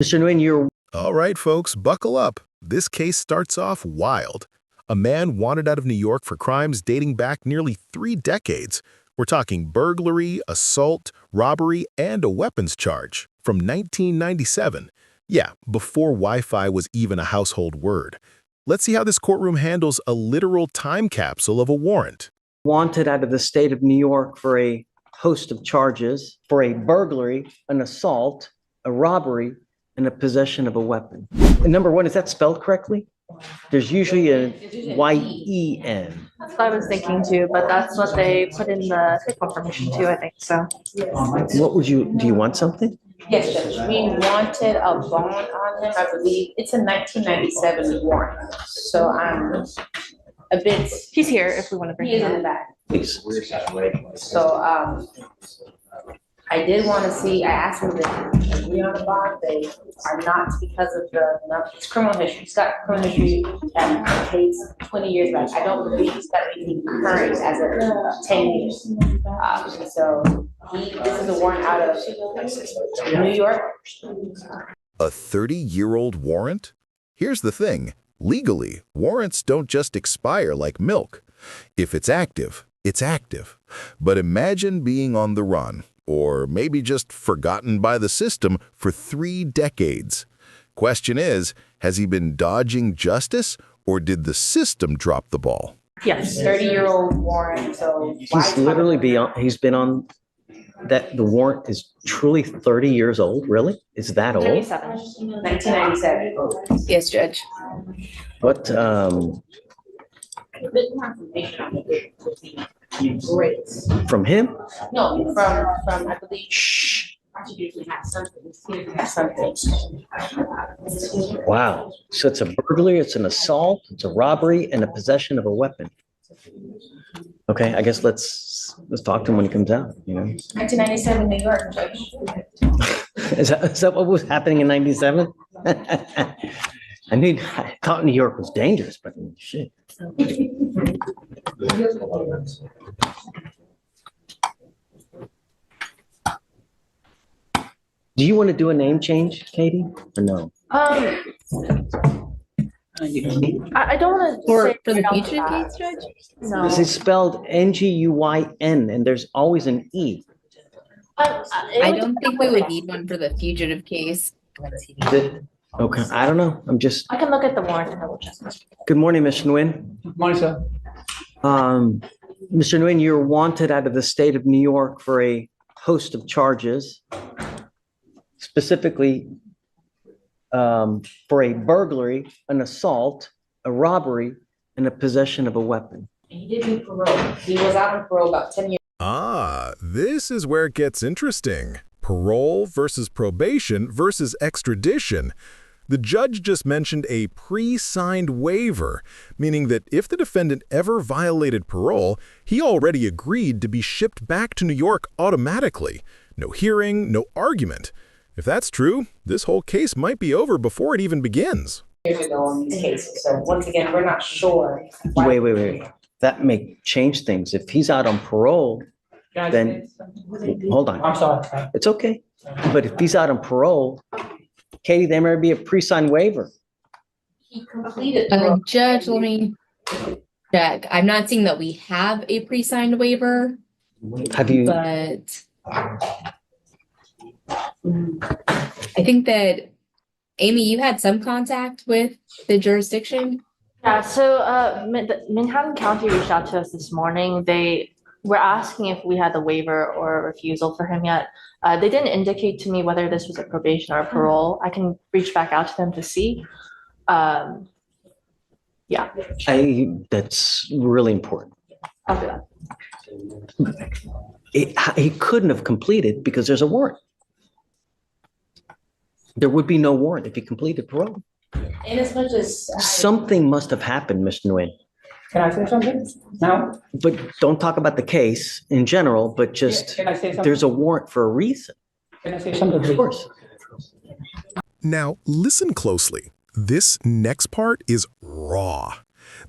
Mr. Nguyen, you're All right, folks, buckle up. This case starts off wild. A man wanted out of New York for crimes dating back nearly 3 decades. We're talking burglary, assault, robbery, and a weapons charge from 1997. Yeah, before Wi-Fi was even a household word. Let's see how this courtroom handles a literal time capsule of a warrant. wanted out of the state of New York for a host of charges for a burglary, an assault, a robbery, and a possession of a weapon. And number one, is that spelled correctly? There's usually a Y-E-N. That's what I was thinking too, but that's what they put in the FIC confirmation too, I think, so. Do you want something? Yes, Judge, we wanted a bond on him, I believe, it's a 1997 warrant, so I'm a bit. He's here if we want to bring He is him in the in. back, Please. so, I did wanna see, I asked him to agree on the bond, they are not because of his criminal history, he's got criminal history that dates 20 years back, I don't believe he's got anything current as of 10 years. So this is a warrant out of New York. A 30-year-old warrant? Here's the thing. Legally, warrants don't just expire like milk. If it's active, it's active. But imagine being on the run, or maybe just forgotten by the system for 3 decades. Question is, has he been dodging justice, or did the system drop the ball? Yes, 30-year-old warrant, so. He's literally he's been on, that the warrant is truly 30 years old, really? Is that old? 1997. Yes, Judge. What, Written confirmation on it. Great. from him? No, from, I believe. Shh. I usually have something, have something. Wow. So it's a burglary, it's an assault, it's a robbery, and a possession of a weapon. Okay, I guess let's talk to him when he comes out, you know? 1997 New York, Judge. Is that what was happening in 97? I thought New York was dangerous, but shit. Do you want to do a name change, Katie, or no? I don't want to For say. the right off fugitive bat. case, Judge? No. This is spelled Nguyn, and there's always an E. I don't think we would need one for the fugitive case. Okay, I don't know. I can look at the warrant and double check. Good morning, Mr. Nguyen. Morning, sir. Mr. Nguyen, you're wanted out of the state of New York for a host of charges, specifically for a burglary, an assault, a robbery, and a possession of a weapon. He did do parole. He was out on parole about 10 years. Ah, this is where it gets interesting. Parole versus probation versus extradition. The judge just mentioned a pre-signed waiver, meaning that if the defendant ever violated parole, he already agreed to be shipped back to New York automatically. No hearing, no argument. If that's true, this whole case might be over before it even begins. Years ago on these cases, so once again, we're not sure. Wait. That may change things. If he's out on parole, then, hold on. I'm sorry. It's okay. But if he's out on parole, Katie, there may be a pre-signed waiver. He completed parole. Judge, let me check. I'm not seeing that we have a pre-signed waiver, Have you, but I think that, Amy, you had some contact with the jurisdiction? Yeah, so Manhattan County reached out to us this morning. They were asking if we had the waiver or a refusal for him yet. They didn't indicate to me whether this was a probation or a parole. I can reach back out to them to see. Yeah, that's really important. I'll do that. He couldn't have completed because there's a warrant. There would be no warrant if he completed parole. In as much as. Something must have happened, Mr. Nguyen. Can I say something? No? But don't talk about the case in general, but just, Can I say something? there's a warrant for a reason. Can I say something? Of course. Now, listen closely. This next part is raw.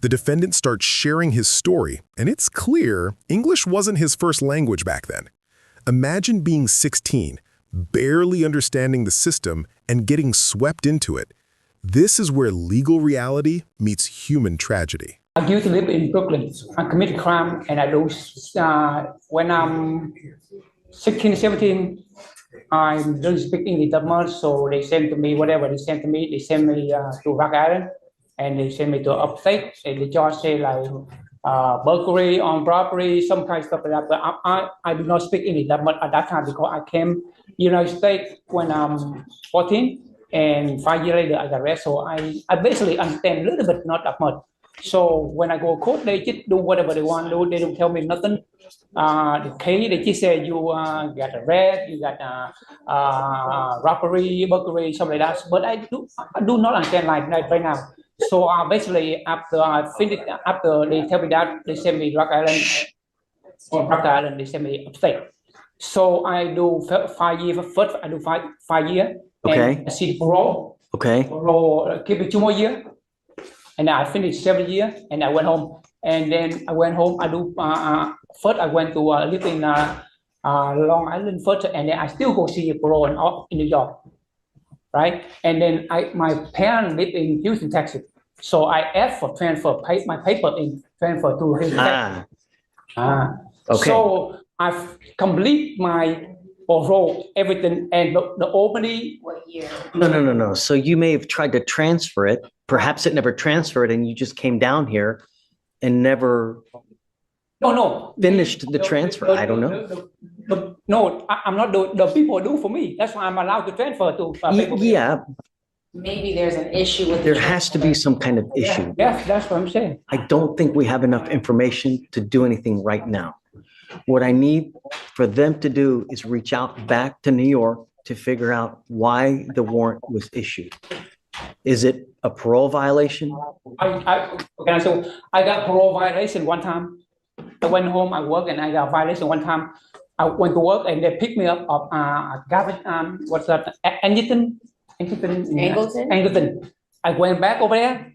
The defendant starts sharing his story, and it's clear English wasn't his first language back then. Imagine being 16, barely understanding the system and getting swept into it. This is where legal reality meets human tragedy. I used to live in Brooklyn. I committed crime and I lose. When I'm 16, 17, I don't speak English that much, so they send to me whatever they send to me. They send me to Rock Island, and they send me to upstate. And the judge say like burglary, on robbery, some kind of stuff like that. But I do not speak English that much at that time because I came United States when I'm 14, and 5 years later I got arrested. So I basically understand a little bit, not that much. So when I go to court, they just do whatever they want to do. They don't tell me nothing. The case, they just say you got arrested, you got robbery, burglary, something like that. But I do not understand like that right now. So basically, after I finished, after they tell me that, they send me Rock Island. On Rock Island, they send me upstate. So I do 5 years. First, I do 5 years. Okay. And I see parole. Okay. Parole, give me 2 more years. And I finished 7 years, and I went home. And then I went home. I do first. I went to live in Long Island first, and then I still go see parole in New York, right? And then my parents live in Houston, Texas, so I asked for transfer, my paper in transfer to Houston, Texas. Okay. So I've complete my parole, everything, and the opening. What year? No. So you may have tried to transfer it. Perhaps it never transferred and you just came down here and never No. finished the transfer. I don't know. No, I'm not. The people do for me. That's why I'm allowed to transfer to. Yeah, Maybe there's an issue with. there has to be some kind of issue. Yes, that's what I'm saying. I don't think we have enough information to do anything right now. What I need for them to do is reach out back to New York to figure out why the warrant was issued. Is it a parole violation? I got parole violation one time. I went home, I work, and I got violation one time. I went to work and they picked me up what's that? Angleton. I went back over there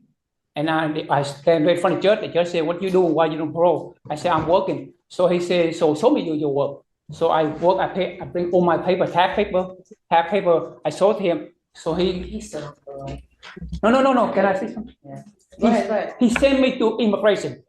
and I stand right in front of the judge. The judge said, "What you do? Why you don't parole?" I said, "I'm working." So he said, "So show me your work." So I work. I bring all my paper, tab paper. I showed him. So He's still on parole. no. Can I say something? Yeah. Go ahead. He sent me to immigration.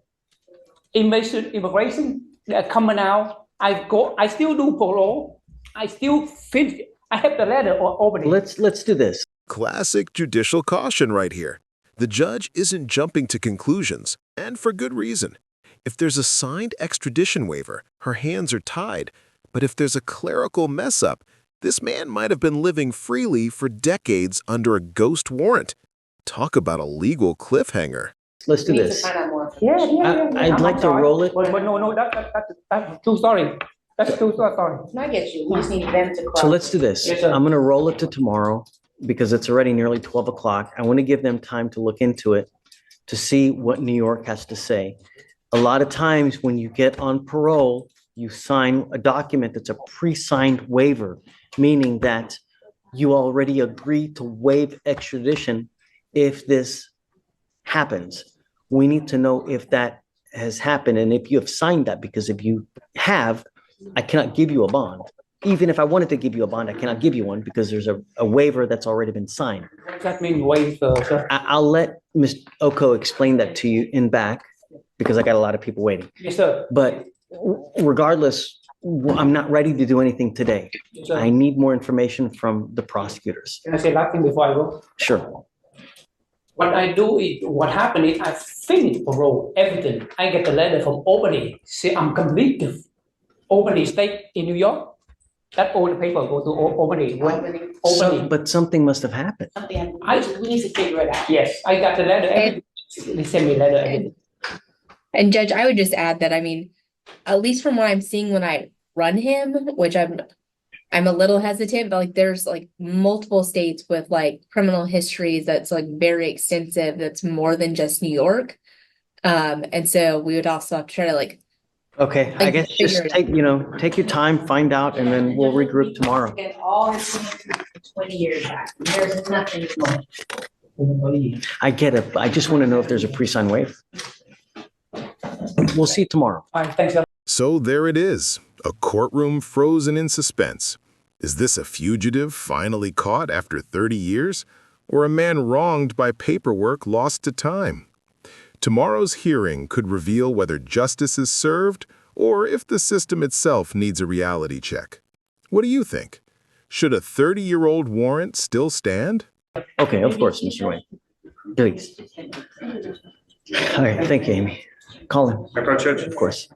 Immigration. They're coming out. I still do parole. I still finish. I have the letter opening. Let's do this. Classic judicial caution right here. The judge isn't jumping to conclusions, and for good reason. If there's a signed extradition waiver, her hands are tied. But if there's a clerical mess-up, this man might have been living freely for decades under a ghost warrant. Talk about a legal cliffhanger. Let's do We need to this. find out more. Yeah. I'd like to roll it. But no, that's true story. That's true story. I get you. We just need them to cross. So let's do this. Yes, sir. I'm going to roll it to tomorrow because it's already nearly 12 o'clock. I want to give them time to look into it, to see what New York has to say. A lot of times when you get on parole, you sign a document that's a pre-signed waiver, meaning that you already agreed to waive extradition if this happens. We need to know if that has happened and if you have signed that, because if you have, I cannot give you a bond. Even if I wanted to give you a bond, I cannot give you one because there's a waiver that's already been signed. What does that mean, waive, sir? I'll let Ms. Oko explain that to you in back because I got a lot of people waiting. Yes, sir. But regardless, I'm not ready to do anything today. Yes, sir. I need more information from the prosecutors. Can I say last thing before I go? Sure. What I do is, what happened is I finish parole, everything. I get the letter from Albany, say I'm complete to Albany State in New York. That all the paper go to Albany. So, but something must have happened. Something, we need to figure it out. Yes, I got the letter, everything. They send me a letter, everything. And Judge, I would just add that, I mean, at least from what I'm seeing when I run him, which I'm a little hesitant, but like there's like multiple states with like criminal histories that's like very extensive, that's more than just New York. And so we would also have to try to like. Okay, I guess just take your time, find out, and then we'll regroup tomorrow. Get all his 20 years back. There's nothing more. I get it. I just want to know if there's a pre-signed waiver. We'll see you tomorw. All right, thanks, sir. So there it is, a courtroom frozen in suspense. Is this a fugitive finally caught after 30 years? Or a man wronged by paperwork lost to time? Tomorrow's hearing could reveal whether justice is served or if the system itself needs a reality check. What do you think? Should a 30-year-old warrant still stand? Okay, of course, Mr. Wayne. Please. All right, thank you, Amy. Call him. I approach Judge. Of course.